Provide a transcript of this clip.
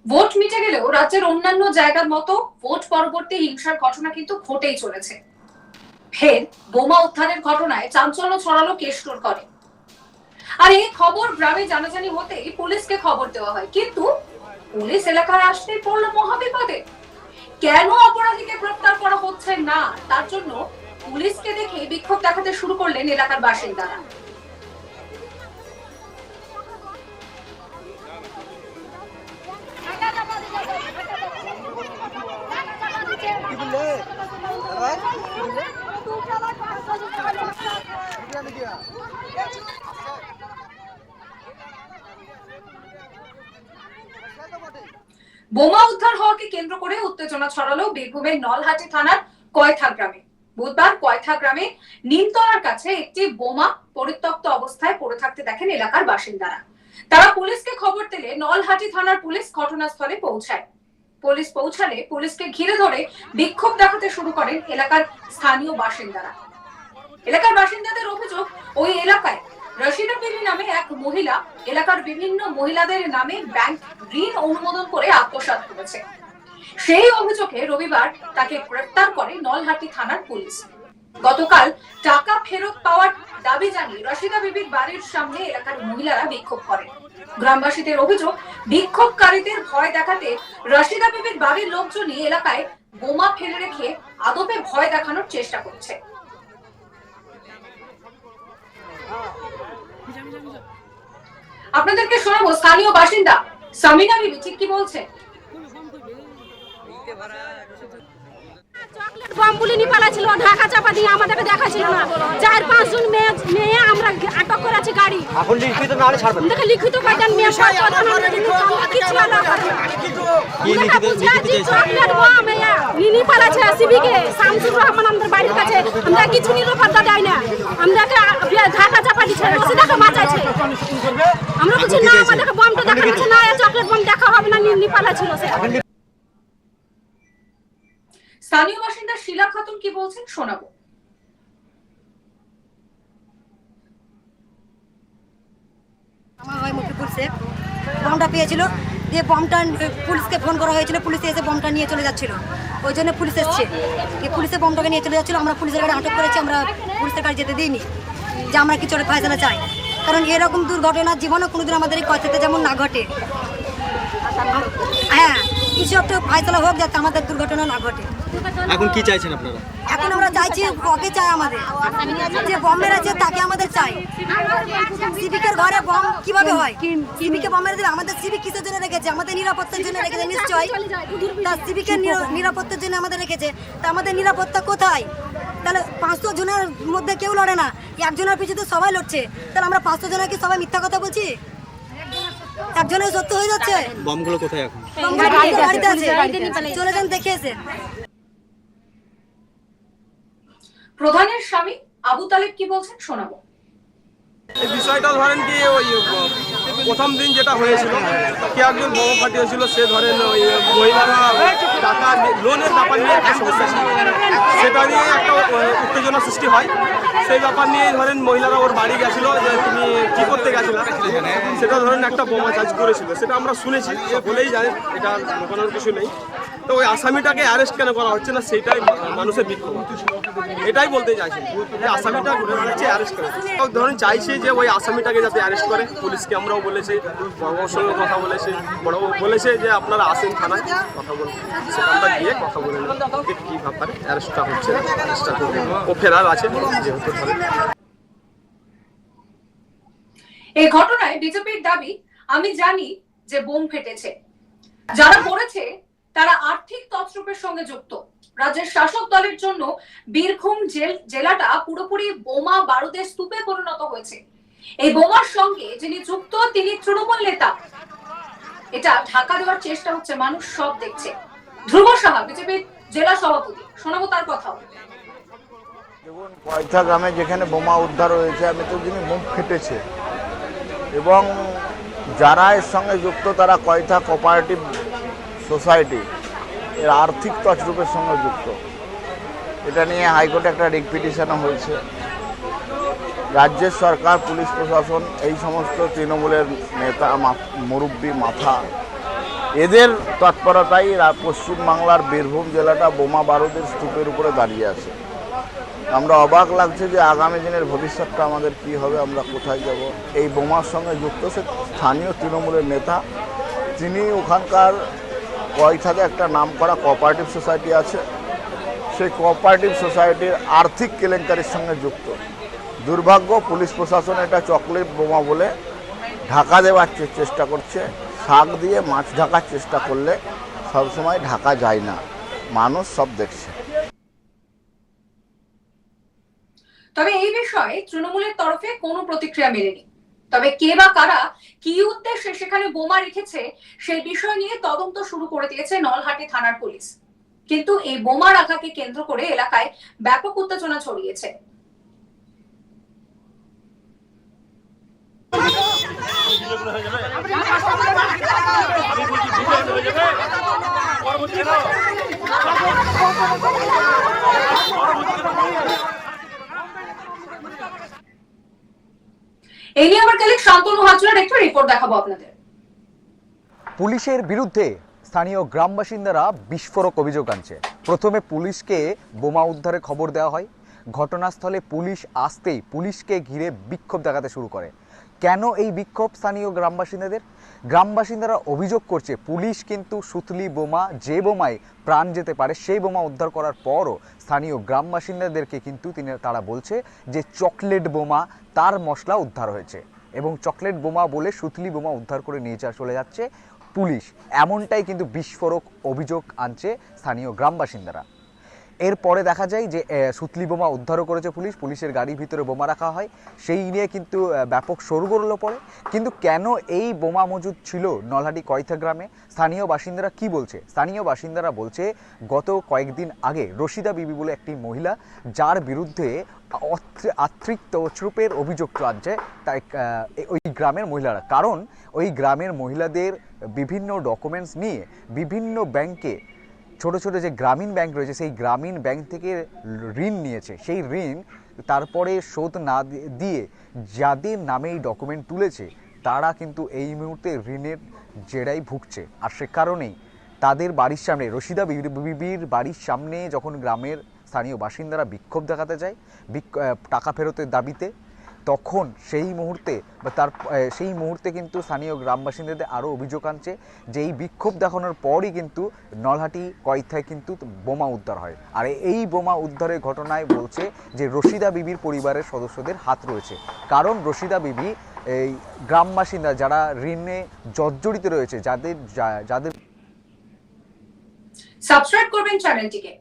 Vote মিটে গেলেও রাজ্যের অন্যান্য জায়গার মতো ভোট পরবর্তী হিংসার ঘটনা কিন্তু ঘটেই চলেছে। ফের বোমা উদ্ধারের ঘটনায় চাঞ্চল্য ছড়ালো কেষ্টর করে। আর এই খবর গ্রামে জানাজানি হতেই পুলিশকে খবর দেওয়া হয়, কিন্তু পুলিশ এলাকায় আসতেই পড়লো মহাবিপদে। কেন অপরাধীকে গ্রেফতার করা হচ্ছে না, তার জন্য পুলিশকে দেখে বিক্ষোভ দেখাতে শুরু করলেন এলাকার বাসিন্দারা। বোমা উদ্ধার হওয়াকে কেন্দ্র করে উত্তেজনা ছড়ালো বীরভূমের নলহাটি থানার কয়থা গ্রামে। বুধবার কয়থা গ্রামে নিমতলার কাছে একটি বোমা পরিত্যক্ত অবস্থায় পড়ে থাকতে দেখেন এলাকার বাসিন্দারা। তারা পুলিশকে খবর দিলে নলহাটি থানার পুলিশ ঘটনাস্থলে পৌঁছায়। পুলিশ পৌঁছালে পুলিশকে ঘিরে ধরে বিক্ষোভ দেখাতে শুরু করেন এলাকার স্থানীয় বাসিন্দারা। এলাকার বাসিন্দাদের অভিযোগ, ওই এলাকায় রশিদা বিবি নামে এক মহিলা এলাকার বিভিন্ন মহিলাদের নামে ব্যাংক ঋণ অনুমোদন করে আত্মসাৎ করেছে। সেই অভিযোগে রবিবার তাকে গ্রেফতার করে নলহাটি থানার পুলিশ। গতকাল টাকা ফেরত পাওয়ার দাবি জানিয়ে রশিদা বিবির বাড়ির সামনে এলাকার মহিলারা বিক্ষোভ করেন। গ্রামবাসীদের অভিযোগ, বিক্ষোভকারীদের ভয় দেখাতে রশিদা বিবির বাড়ির লোকজনই এলাকায় বোমা ফেলে রেখে আদপে ভয় দেখানোর চেষ্টা করছে। আপনাদেরকে শোনাবো স্থানীয় বাসিন্দা সামিনা বিবি ঠিক কি বলছে। বম পুলি নিয়ে পালাছিল, ঢাকা চাপা দিয়ে আমাদেরকে দেখাছিল না। 4-5 জন মেয়ে আমরা আটক করেছি গাড়ি। এখন লিখিত না হলে ছাড়বেন। দেখে লিখিত কইতেন মেয়ে সব কথা আমরা কিছু না করে। কি লিখিত চকলেট বম নিয়ে পালাছে সিবিকে শামসুর রহমান আমাদের বাড়ির কাছে। আমরা কিছু নিরাপত্তা দেই না, আমরাকে ঢাকা চাপা দিছে, রশিদাকে বাঁচাইছে। আমরা কিছু না, আমাদেরকে বমটা দেখাচ্ছে না, চকলেট বম দেখা হবে না, নিয়ে পালাছিল সে। স্থানীয় বাসিন্দা শিলা খাতুন কি বলছেন শোনাবো। আমার ভাই মফিকুল শেখ বমটা পেয়েছিল, দিয়ে বমটা পুলিশকে ফোন করা হয়েছিল, পুলিশ এসে বমটা নিয়ে চলে যাচ্ছিল। ওই জন্য পুলিশ এসছে, পুলিশে বমটাকে নিয়ে চলে যাচ্ছিল। আমরা পুলিশের গাড়ি আটক করেছি, আমরা পুলিশের গাড়ি যেতে দিইনি, যে আমরা কি চলে ফায়সালা চাই। কারণ এরকম দুর্ঘটনা জীবনে কোনোদিন আমাদের এই কথাতে যেমন না ঘটে। হ্যাঁ, কিছু একটা ফায়সালা হোক যাতে আমাদের দুর্ঘটনা না ঘটে। এখন কি চাইছেন আপনারা? এখন আমরা চাইছি ওকে চাই, আমাদের যে বম মেরেছে তাকে আমাদের চাই। সিভিকের ঘরে বম কিভাবে হয়? সিভিকে বম মেরে দেবে? আমাদের সিভিক কিসের জন্য রেখেছে? আমাদের নিরাপত্তার জন্য রেখেছে নিশ্চয়ই। তার সিভিকের নিরাপত্তার জন্য আমাদের রেখেছে, তা আমাদের নিরাপত্তা কোথায়? তাহলে 500 জনের মধ্যে কেউ লড়ে না, একজনের পিছু তো সবাই লড়ছে। তাহলে আমরা 500 জনের কি সবাই মিথ্যা কথা বলছি? একজনের সত্য হয়ে যাচ্ছে। বমগুলো কোথায় এখন? বাড়িতে আছে, চলে যান দেখে এসে। প্রধানের স্বামী আবু তালেব কি বলছেন শোনাবো। এই বিষয়টা ধরেন কি, ওই প্রথম দিন যেটা হয়েছিল, কে একজন বোমা ফাটিয়েছিল, সে ধরেন ওই মহিলারা টাকা লোনের ব্যাপার নিয়ে একটা সমস্যা ছিল, সেটা নিয়ে একটা উত্তেজনা সৃষ্টি হয়। সেই ব্যাপার নিয়ে ধরেন মহিলারা ওর বাড়ি গেছিল, যে তুমি কি করতে গেছিল, সেটা ধরেন একটা বোমা চার্জ করেছিল, সেটা আমরা শুনেছি, সকলেই জানেন, এটা লুকানোর কিছু নেই। তো ওই আসামিটাকে অ্যারেস্ট কেন করা হচ্ছে না, সেইটাই মানুষের বিক্ষোভ। এটাই বলতে চাইছি, যে আসামিটা ঘুরে বেড়াচ্ছে, অ্যারেস্ট করে। ধরেন চাইছি যে ওই আসামিটাকে যাতে অ্যারেস্ট করে। পুলিশকে আমরাও বলেছি, বড়বাবুর সঙ্গে কথা বলেছি, বড়বাবু বলেছে যে আপনারা আসেন থানায় কথা বলুন, সেখানটা গিয়ে কথা বলে নেন কী ব্যাপারে অ্যারেস্টটা হচ্ছে, অ্যারেস্টটা করবে। ও ফেরার আছে যেহেতু। এই ঘটনায় বিজেপির দাবি, আমি জানি যে বোম ফেটেছে, যারা করেছে তারা আর্থিক তছরূপের সঙ্গে যুক্ত। রাজ্যের শাসক দলের জন্য বীরভূম জেলাটা পুরোপুরি বোমা বারুদের স্তূপে পরিণত হয়েছে। এই বোমার সঙ্গে যিনি যুক্ত তিনি তৃণমূল নেতা। এটা ঢাকা দেওয়ার চেষ্টা হচ্ছে, মানুষ সব দেখছে। ধ্রুব সাহা বিজেপির জেলা সভাপতি, শোনাবো তার কথাও। দেখুন, কয়থা গ্রামে যেখানে বোমা উদ্ধার হয়েছে, আমি তো যিনি বোম ফেটেছে এবং যারা এর সঙ্গে যুক্ত তারা কয়থা কোঅপারেটিভ সোসাইটি এর আর্থিক তছরূপের সঙ্গে যুক্ত। এটা নিয়ে হাইকোর্টে একটা রিট পিটিশনও হয়েছে। রাজ্যের সরকার, পুলিশ প্রশাসন, এই সমস্ত তৃণমূলের নেতা মুরব্বী মাথা এদের তৎপরতাই পশ্চিমবাংলার বীরভূম জেলাটা বোমা বারুদের স্তূপের উপরে দাঁড়িয়ে আছে। আমরা অবাক লাগছে যে আগামী দিনের ভবিষ্যৎটা আমাদের কি হবে, আমরা কোথায় যাব। এই বোমার সঙ্গে যুক্ত সে স্থানীয় তৃণমূলের নেতা, তিনি ওখানকার কয়থাতে একটা নামকরা কোঅপারেটিভ সোসাইটি আছে, সেই কোঅপারেটিভ সোসাইটির আর্থিক কেলেঙ্কারির সঙ্গে যুক্ত। দুর্ভাগ্য, পুলিশ প্রশাসন এটা চকলেট বোমা বলে ঢাকা দেওয়ার চেষ্টা করছে। শাক দিয়ে মাছ ঢাকার চেষ্টা করলে সবসময় ঢাকা যায় না, মানুষ সব দেখছে। তবে এই বিষয়ে তৃণমূলের তরফে কোনো প্রতিক্রিয়া মেলেনি। তবে কে বা কারা কি উদ্দেশ্যে সেখানে বোমা রেখেছে সেই বিষয় নিয়ে তদন্ত শুরু করে দিয়েছে নলহাটি থানার পুলিশ। কিন্তু এই বোমা রাখাকে কেন্দ্র করে এলাকায় ব্যাপক উত্তেজনা ছড়িয়েছে। এই নিয়ে আমার কালিক শান্তনু হাজরার একটা রিপোর্ট দেখাবো আপনাদের। পুলিশের বিরুদ্ধে স্থানীয় গ্রাম বাসিন্দারা বিস্ফোরক অভিযোগ আনছে। প্রথমে পুলিশকে বোমা উদ্ধারের খবর দেওয়া হয়। ঘটনাস্থলে পুলিশ আসতেই পুলিশকে ঘিরে বিক্ষোভ দেখাতে শুরু করে। কেন এই বিক্ষোভ স্থানীয় গ্রাম বাসিন্দাদের? গ্রাম বাসিন্দারা অভিযোগ করছে পুলিশ কিন্তু সুতলি বোমা, যে বোমায় প্রাণ যেতে পারে সেই বোমা উদ্ধার করার পরও স্থানীয় গ্রাম বাসিন্দাদেরকে কিন্তু তারা বলছে যে চকলেট বোমা, তার মশলা উদ্ধার হয়েছে এবং চকলেট বোমা বলে সুতলি বোমা উদ্ধার করে নিয়ে চলে যাচ্ছে পুলিশ। এমনটাই কিন্তু বিস্ফোরক অভিযোগ আনছে স্থানীয় গ্রাম বাসিন্দারা। এরপরে দেখা যায় যে সুতলি বোমা উদ্ধারও করেছে পুলিশ, পুলিশের গাড়ির ভিতরে বোমা রাখা হয়, সেই নিয়ে কিন্তু ব্যাপক শোরগোল পড়ে। কিন্তু কেন এই বোমা মজুদ ছিল নলহাটি কয়থা গ্রামে? স্থানীয় বাসিন্দারা কি বলছে? স্থানীয় বাসিন্দারা বলছে গত কয়েকদিন আগে রশিদা বিবি বলে একটি মহিলা, যার বিরুদ্ধে আতৃপ্ত চুপের অভিযোগ আনছে তাই ওই গ্রামের মহিলারা। কারণ ওই গ্রামের মহিলাদের বিভিন্ন ডকুমেন্টস নিয়ে বিভিন্ন ব্যাংকে, ছোট ছোট যে গ্রামীণ ব্যাংক রয়েছে সেই গ্রামীণ ব্যাংক থেকে ঋণ নিয়েছে। সেই ঋণ তারপরে শোধ না দিয়ে যাদের নামে এই ডকুমেন্ট তুলেছে তারা কিন্তু এই মুহূর্তে ঋণের জেরাই ভুগছে। আর সে কারণেই তাদের বাড়ির সামনে, রশিদা বিবির বাড়ির সামনে যখন গ্রামের স্থানীয় বাসিন্দারা বিক্ষোভ দেখাতে যায় টাকা ফেরতের দাবিতে, তখন সেই মুহূর্তে কিন্তু স্থানীয় গ্রাম বাসিন্দাদের আরও অভিযোগ আনছে যে এই বিক্ষোভ দেখানোর পরই কিন্তু নলহাটি কয়থায় কিন্তু বোমা উদ্ধার হয়। আর এই বোমা উদ্ধারের ঘটনায় বলছে যে রশিদা বিবির পরিবারের সদস্যদের হাত রয়েছে। কারণ রশিদা বিবি এই গ্রাম বাসিন্দা যারা ঋণে জর্জরিত রয়েছে, যাদের সাবস্ক্রাইব করবেন চ্যানেলটিকে।